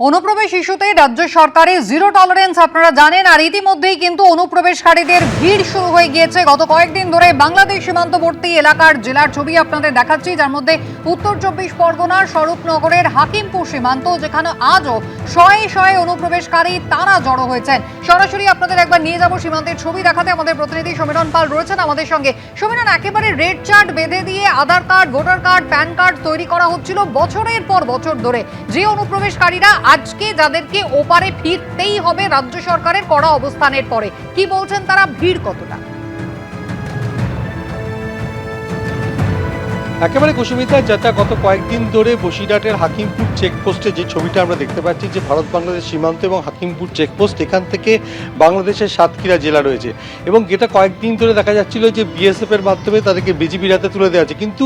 অনুপ্রবেশ ইস্যুতে রাজ্য সরকারের জিরো টলারেন্স আপনারা জানেন, আর ইতিমধ্যেই কিন্তু অনুপ্রবেশকারীদের ভিড় শুরু হয়ে গিয়েছে। গত কয়েকদিন ধরে বাংলাদেশ সীমান্তবর্তী এলাকার জেলার ছবি আপনাদের দেখাচ্ছি, যার মধ্যে উত্তর 24 পরগনার স্বরূপনগরের হাকিমপুর সীমান্ত, যেখানে আজও শয়ে শয়ে অনুপ্রবেশকারী তারা জড়ো হয়েছেন। সরাসরি আপনাদের একবার নিয়ে যাব সীমান্তের ছবি দেখাতে। আমাদের প্রতিনিধি সমীরণ পাল রয়েছেন আমাদের সঙ্গে। সমীরণ, একেবারে রেড চার্ট বেঁধে দিয়ে Aadhaar card, voter card, PAN card তৈরি করা হচ্ছিল বছরের পর বছর ধরে। যে অনুপ্রবেশকারীরা আজকে যাদেরকে ওপারে ফিরতেই হবে রাজ্য সরকারের কড়া অবস্থানের পরে, কি বলছেন তারা, ভিড় কতটা? একেবারে কুসুমিতা, যেটা গত কয়েকদিন ধরে বসিরহাটের হাকিমপুর চেকপোস্টে যে ছবিটা আমরা দেখতে পাচ্ছি, যে ভারত বাংলাদেশ সীমান্ত এবং হাকিমপুর চেকপোস্ট, এখান থেকে বাংলাদেশের সাতক্ষীরা জেলা রয়েছে, এবং যেটা কয়েকদিন ধরে দেখা যাচ্ছিল যে বিএসএফ এর মাধ্যমে তাদেরকে বিজিবির হাতে তুলে দেওয়া আছে। কিন্তু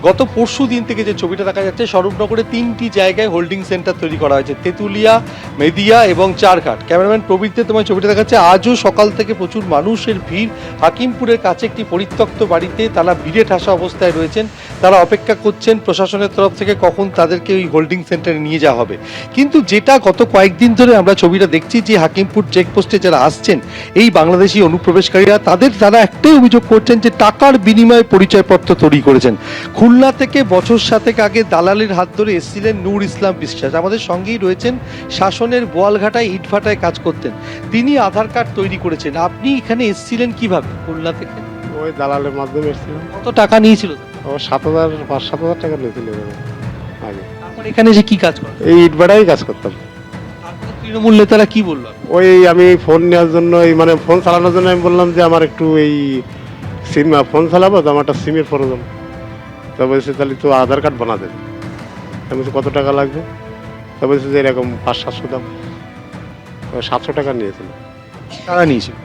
গত পরশু দিন থেকে যে ছবিটা দেখা যাচ্ছে, স্বরূপনগরে 3টি জায়গায় হোল্ডিং সেন্টার তৈরি করা হয়েছে, তেঁতুলিয়া, মেদিয়া এবং চারঘাট। ক্যামেরাম্যান প্রবীরদের তোমার ছবিটা দেখাচ্ছে। আজও সকাল থেকে প্রচুর মানুষের ভিড়। হাকিমপুরের কাছে একটি পরিত্যক্ত বাড়িতে তারা ভিড়ে ঠাসা অবস্থায় রয়েছেন। তারা অপেক্ষা করছেন প্রশাসনের তরফ থেকে কখন তাদেরকে ওই হোল্ডিং সেন্টারে নিয়ে যাওয়া হবে। কিন্তু যেটা গত কয়েকদিন ধরে আমরা ছবিটা দেখছি, যে হাকিমপুর চেকপোস্টে যারা আসছেন এই বাংলাদেশি অনুপ্রবেশকারীরা, তারা একটাই অভিযোগ করছেন যে টাকার বিনিময়ে পরিচয়পত্র তৈরি করেছেন। খুলনা থেকে বছর 7 আগে দালালের হাত ধরে এসেছিলেন নূর ইসলাম বিশ্বাস, আমাদের সঙ্গেই রয়েছেন, শাসনের বোয়ালঘাটায় ইটভাটায় কাজ করতেন। তিনি আধার কার্ড তৈরি করেছেন। আপনি এখানে এসেছিলেন কিভাবে খুলনা থেকে? ওই দালালের মাধ্যমে এসেছিলাম। কত টাকা নিয়েছিল? ও 5,000 টাকা নিয়েছিল আগে। তারপর এখানে এসে কি কাজ করেন? এই ইটভাটাই কাজ করতাম। আপনার তৃণমূল নেতারা কি বললো? ওই আমি ফোন নেওয়ার জন্য, মানে ফোন চালানোর জন্য আমি বললাম যে আমার একটু এই সিম, ফোন চালাবো তো, আমার একটা সিমের প্রয়োজন। তা বলছে তাহলে তো আধার কার্ড বানা দেবে। আমি বলছি কত টাকা লাগবে? তা বলছে যে এরকম 500-700 দাম। 700 টাকা নিয়েছিল। তারা নিয়েছিল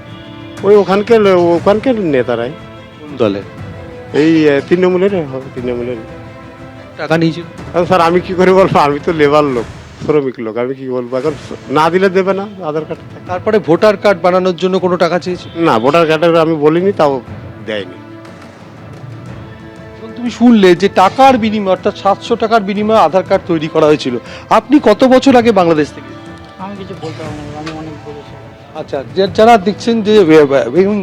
ওই ওখানকার নেতারাই। কোন দলের? এই তৃণমূলের হবে, তৃণমূলের টাকা নিয়েছিল। স্যার আমি কি করে বলবো, আমি তো লেবার লোক, শ্রমিক লোক, আমি কি বলবো? এখন না দিলে দেবে না আধার কার্ড। তারপরে ভোটার কার্ড বানানোর জন্য কোনো টাকা চেয়েছিল? না, ভোটার কার্ডের আমি বলিনি, তাও দেয়নি। এবং তুমি শুনলে যে টাকার বিনিময়ে, অর্থাৎ 700 টাকার বিনিময়ে আধার কার্ড তৈরি করা হয়েছিল। আপনি কত বছর আগে বাংলাদেশ থেকে? আমি কিছু বলতে পারবো না, আমি অনেক বলেছি। আচ্ছা, যারা দেখছেন যে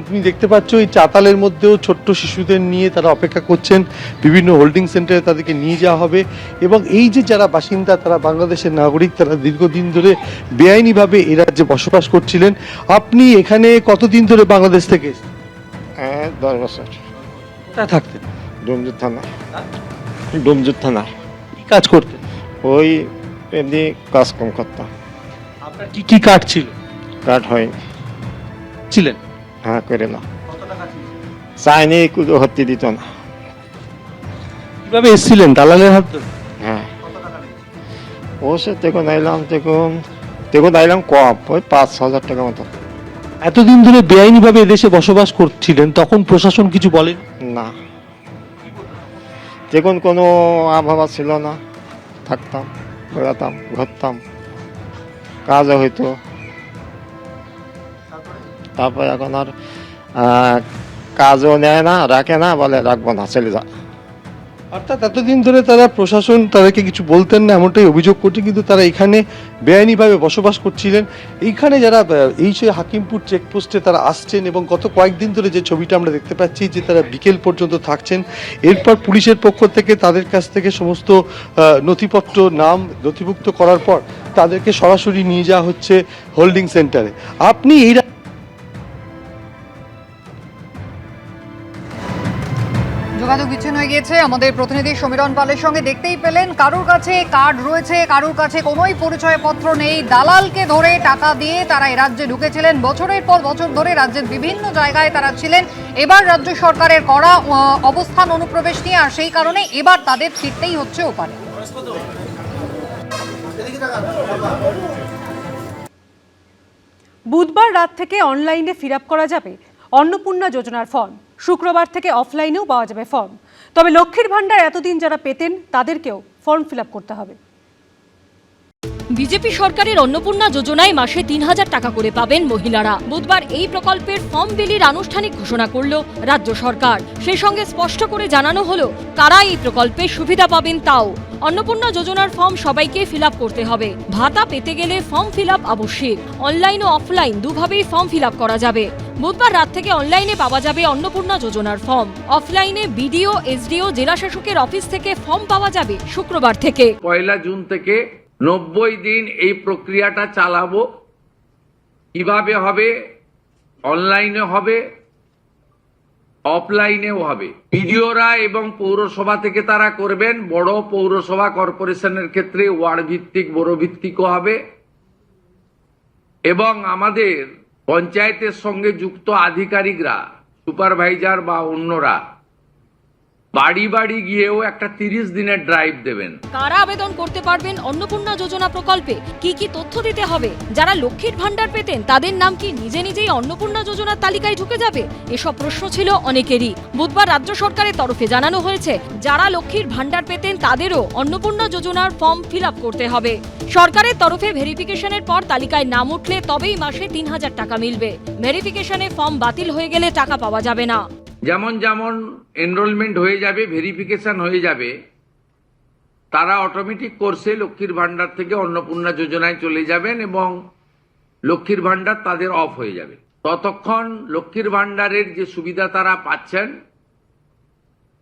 তুমি দেখতে পাচ্ছ এই চাতালের মধ্যেও ছোট্ট শিশুদের নিয়ে তারা অপেক্ষা করছেন, বিভিন্ন হোল্ডিং সেন্টারে তাদেরকে নিয়ে যাওয়া হবে। এবং এই যে যারা বাসিন্দা, তারা বাংলাদেশের নাগরিক, তারা দীর্ঘদিন ধরে বেআইনিভাবে এই রাজ্যে বসবাস করছিলেন। আপনি এখানে কতদিন ধরে বাংলাদেশ থেকে? 10 বছর। কোথায় থাকতেন? ডোমজুর থানা। ডোমজুর থানা। কি কাজ করতেন? ওই এমনি কাজ কম করতাম। আপনার কি কি কার্ড ছিল? কার্ড হয়নি। ছিলেন? হ্যাঁ, করে না। চাইনি, কুদো হত্যি দিত না। কিভাবে এসেছিলেন? দালালের হাত ধরে? হ্যাঁ, ও সে দেখুন আইলাম কম, ওই 5,000 টাকা মতো। এতদিন ধরে বেআইনিভাবে এদেশে বসবাস করছিলেন, তখন প্রশাসন কিছু বলেন? না, দেখুন কোনো আবহাওয়া ছিল না, থাকতাম, বেড়াতাম, ঘুরতাম, কাজও হইতো। তারপর এখন আর কাজও নেয় না, রাখে না, বলে রাখবো না, চলে যা। অর্থাৎ এতদিন ধরে তারা, প্রশাসন তাদেরকে কিছু বলতেন না, এমনটাই অভিযোগ করছে। কিন্তু তারা এখানে বেআইনিভাবে বসবাস করছিলেন। এইখানে যারা এই যে হাকিমপুর চেকপোস্টে তারা আসছেন, এবং গত কয়েকদিন ধরে যে ছবিটা আমরা দেখতে পাচ্ছি, যে তারা বিকেল পর্যন্ত থাকছেন। এরপর পুলিশের পক্ষ থেকে তাদের কাছ থেকে সমস্ত নথিপত্র, নাম নথিভুক্ত করার পর তাদেরকে সরাসরি নিয়ে যাওয়া হচ্ছে হোল্ডিং সেন্টারে। আপনি এই যোগাযোগ বিচ্ছিন্ন হয়ে গিয়েছে আমাদের প্রতিনিধি সমীরণ পালের সঙ্গে। দেখতেই পেলেন, কারোর কাছে কার্ড রয়েছে, কারোর কাছে কোনোই পরিচয়পত্র নেই। দালালকে ধরে টাকা দিয়ে তারা এ রাজ্যে ঢুকেছিলেন। বছরের পর বছর ধরে রাজ্যের বিভিন্ন জায়গায় তারা ছিলেন। এবার রাজ্য সরকারের কড়া অবস্থান অনুপ্রবেশ নিয়ে, আর সেই কারণে এবার তাদের ফিরতেই হচ্ছে ওপারে। বুধবার রাত থেকে অনলাইনে ফিল আপ করা যাবে অন্নপূর্ণা যোজনার ফর্ম। শুক্রবার থেকে অফলাইনেও পাওয়া যাবে ফর্ম। তবে লক্ষ্মীর ভান্ডার এতদিন যারা পেতেন তাদেরকেও ফর্ম ফিল আপ করতে হবে। বিজেপি সরকারের অন্নপূর্ণা যোজনায় মাসে 3,000 টাকা করে পাবেন মহিলারা। বুধবার এই প্রকল্পের ফর্ম বিলির আনুষ্ঠানিক ঘোষণা করল রাজ্য সরকার। সেই সঙ্গে স্পষ্ট করে জানানো হলো কারা এই প্রকল্পে সুবিধা পাবেন তাও। অন্নপূর্ণা যোজনার ফর্ম সবাইকে ফিল আপ করতে হবে। ভাতা পেতে গেলে ফর্ম ফিল আপ আবশ্যিক। অনলাইন ও অফলাইন দুভাবেই ফর্ম ফিল আপ করা যাবে। বুধবার রাত থেকে অনলাইনে পাওয়া যাবে অন্নপূর্ণা যোজনার ফর্ম। অফলাইনে বিডিও, এসডিও, জেলা শাসকের অফিস থেকে ফর্ম পাওয়া যাবে শুক্রবার থেকে। 1 জুন থেকে 90 দিন এই প্রক্রিয়াটা চালাবো। কিভাবে হবে? অনলাইনে হবে, অফলাইনেও হবে। বিডিওরা এবং পৌরসভা থেকে তারা করবেন। বড় পৌরসভা কর্পোরেশনের ক্ষেত্রে ওয়ার্ড ভিত্তিক, বড় ভিত্তিকও হবে। এবং আমাদের পঞ্চায়েতের সঙ্গে যুক্ত আধিকারিকরা, সুপারভাইজার বা অন্যরা বাড়ি বাড়ি গিয়েও একটা 30 দিনের ড্রাইভ দেবেন। কারা আবেদন করতে পারবেন অন্নপূর্ণা যোজনা প্রকল্পে? কি কি তথ্য দিতে হবে? যারা লক্ষ্মীর ভান্ডার পেতেন তাদের নাম কি নিজে নিজেই অন্নপূর্ণা যোজনার তালিকায় ঢুকে যাবে? এসব প্রশ্ন ছিল অনেকেরই। বুধবার রাজ্য সরকারের তরফে জানানো হয়েছে, যারা লক্ষ্মীর ভান্ডার পেতেন তাদেরও অন্নপূর্ণা যোজনার ফর্ম ফিল আপ করতে হবে। সরকারের তরফে ভেরিফিকেশনের পর তালিকায় নাম উঠলে তবেই মাসে 3000 টাকা মিলবে। ভেরিফিকেশনে ফর্ম বাতিল হয়ে গেলে টাকা পাওয়া যাবে না। যেমন যেমন এনরোলমেন্ট হয়ে যাবে, ভেরিফিকেশন হয়ে যাবে, তারা অটোমেটিক কোর্সে লক্ষ্মীর ভান্ডার থেকে অন্নপূর্ণা যোজনায় চলে যাবেন এবং লক্ষ্মীর ভান্ডার তাদের অফ হয়ে যাবে। ততক্ষণ লক্ষ্মীর ভান্ডারের যে সুবিধা তারা পাচ্ছেন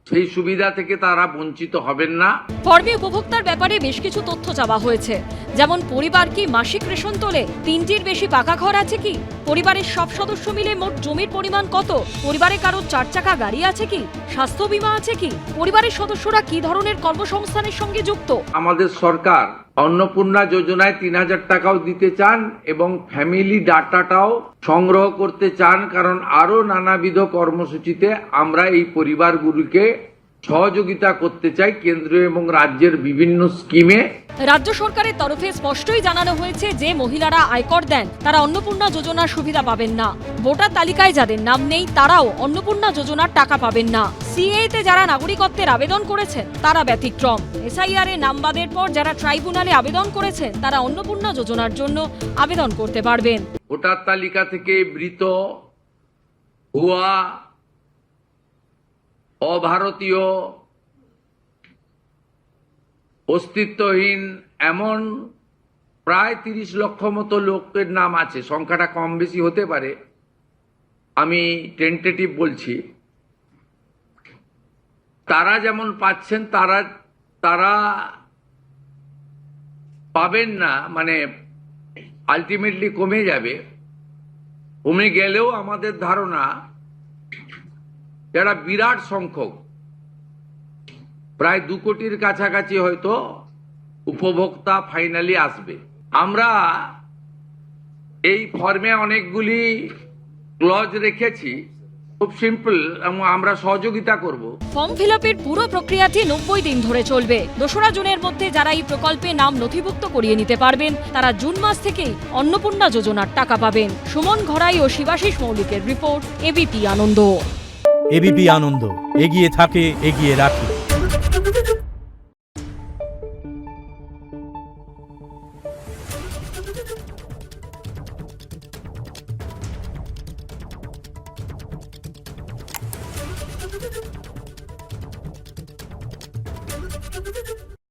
সেই সুবিধা থেকে তারা বঞ্চিত হবেন না। ফর্মে উপভোক্তার ব্যাপারে বেশ কিছু তথ্য চাওয়া হয়েছে, যেমন পরিবার কি মাসিক রেশন তোলে, 3টির বেশি পাকা ঘর আছে কি, পরিবারের সব সদস্য মিলে মোট জমির পরিমাণ কত, পরিবারে কারো 4 চাকা গাড়ি আছে কি, স্বাস্থ্য বীমা আছে কি, পরিবারের সদস্যরা কি ধরনের কর্মসংস্থানের সঙ্গে যুক্ত। আমাদের সরকার অন্নপূর্ণা যোজনায় 3000 টাকাও দিতে চান এবং ফ্যামিলি ডাটাটাও সংগ্রহ করতে চান, কারণ আরো নানাবিধ কর্মসূচিতে আমরা এই পরিবারগুলিকে সহযোগিতা করতে চাই কেন্দ্রীয় এবং রাজ্যের বিভিন্ন স্কিমে। রাজ্য সরকারের তরফে স্পষ্টই জানানো হয়েছে যে মহিলারা আয়কর দেন তারা অন্নপূর্ণা যোজনার সুবিধা পাবেন না। ভোটার তালিকায় যাদের নাম নেই তারাও অন্নপূর্ণা যোজনার টাকা পাবেন না। সিএতে যারা নাগরিকত্বের আবেদন করেছেন তারা ব্যতিক্রম। এসআইআর এ নাম বাদের পর যারা ট্রাইব্যুনালে আবেদন করেছেন তারা অন্নপূর্ণা যোজনার জন্য আবেদন করতে পারবেন। ভোটার তালিকা থেকে মৃত, ভুয়া, অভারতীয়, অস্তিত্বহীন এমন প্রায় 30 লক্ষ মতো লোকের নাম আছে। সংখ্যাটা কম বেশি হতে পারে, আমি টেন্টেটিভ বলছি। তারা যেমন পাচ্ছেন তারা পাবেন না, মানে আলটিমেটলি কমে যাবে। কমে গেলেও আমাদের ধারণা যারা বিরাট সংখ্যক, প্রায় 2 কোটির কাছাকাছি হয়তো উপভোক্তা ফাইনালি আসবে। আমরা এই ফর্মে অনেকগুলি ক্লজ রেখেছি, খুব সিম্পল, এবং আমরা সহযোগিতা করব। ফর্ম ফিল আপের পুরো প্রক্রিয়াটি 90 দিন ধরে চলবে। 2রা জুনের মধ্যে যারা এই প্রকল্পে নাম নথিভুক্ত করিয়ে নিতে পারবেন তারা জুন মাস থেকেই অন্নপূর্ণা যোজনার টাকা পাবেন। সুমন ঘরাই ও শিবাশিস মৌলিকের রিপোর্ট, এবিপি আনন্দ। এবিপি আনন্দ, এগিয়ে থাকে, এগিয়ে রাখে।